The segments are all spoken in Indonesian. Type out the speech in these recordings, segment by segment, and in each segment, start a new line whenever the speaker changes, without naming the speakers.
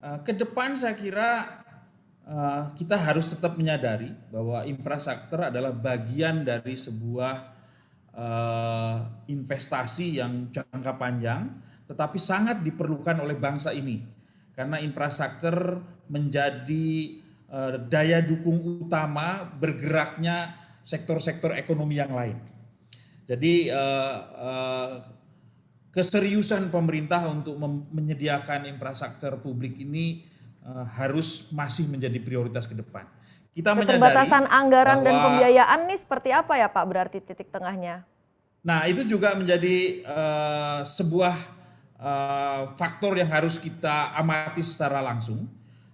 Ke depan saya kira kita harus tetap menyadari bahwa infrastruktur adalah bagian dari sebuah investasi yang jangka panjang, tetapi sangat diperlukan oleh bangsa ini karena infrastruktur menjadi daya dukung utama bergeraknya sektor-sektor ekonomi yang lain. Jadi keseriusan pemerintah untuk menyediakan infrastruktur publik ini harus masih menjadi prioritas ke depan. Kita menyadari
Keterbatasan anggaran dan
bahwa
pembiayaan nih seperti apa ya Pak berarti titik tengahnya?
nah itu juga menjadi sebuah faktor yang harus kita amati secara langsung.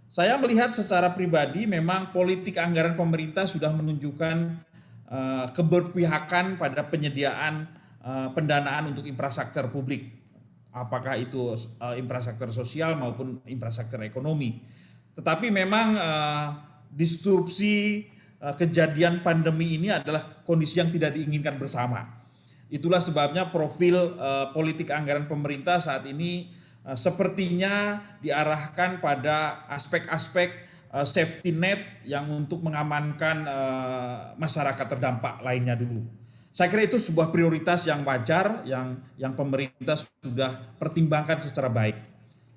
Saya melihat secara pribadi memang politik anggaran pemerintah sudah menunjukkan keberpihakan pada penyediaan pendanaan untuk infrastruktur publik, apakah itu infrastruktur sosial maupun infrastruktur ekonomi. Tetapi memang disrupsi kejadian pandemi ini adalah kondisi yang tidak diinginkan bersama. Itulah sebabnya profil politik anggaran pemerintah saat ini sepertinya diarahkan pada aspek-aspek safety net yang untuk mengamankan masyarakat terdampak lainnya dulu. Saya kira itu sebuah prioritas yang wajar yang pemerintah sudah pertimbangkan secara baik.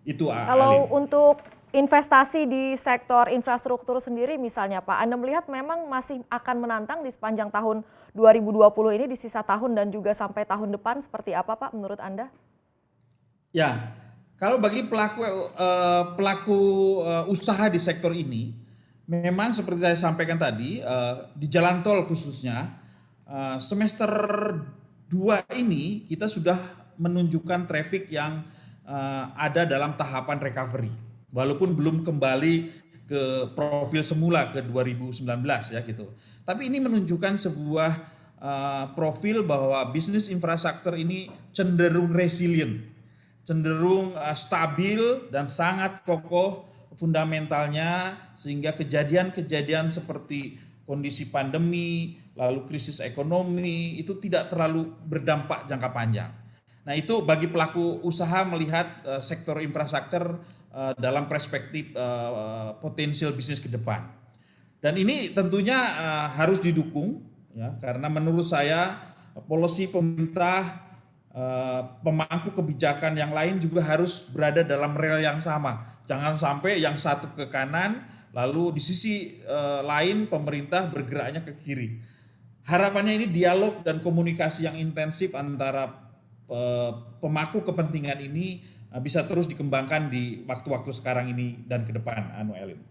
Itu
Kalau
Alin.
untuk investasi di sektor infrastruktur sendiri misalnya Pak, Anda melihat memang masih akan menantang di sepanjang tahun 2020 ini, di sisa tahun dan juga sampai tahun depan seperti apa Pak menurut Anda?
Ya, kalau bagi pelaku usaha di sektor ini, memang seperti saya sampaikan tadi, di jalan tol khususnya, semester 2 ini kita sudah menunjukkan traffic yang ada dalam tahapan recovery. Walaupun belum kembali ke profil semula ke 2019 ya gitu. Tapi ini menunjukkan sebuah profil bahwa bisnis infrastruktur ini cenderung resilient, cenderung stabil dan sangat kokoh fundamentalnya, sehingga kejadian-kejadian seperti kondisi pandemi, lalu krisis ekonomi itu tidak terlalu berdampak jangka panjang. Nah itu bagi pelaku usaha melihat sektor infrastruktur dalam perspektif potensial bisnis ke depan. Dan ini tentunya harus didukung ya, karena menurut saya policy pemerintah, pemangku kebijakan yang lain juga harus berada dalam rel yang sama. Jangan sampai yang satu ke kanan, lalu di sisi lain pemerintah bergeraknya ke kiri. Harapannya ini dialog dan komunikasi yang intensif antara pemangku kepentingan ini bisa terus dikembangkan di waktu-waktu sekarang ini dan ke depan, Elin.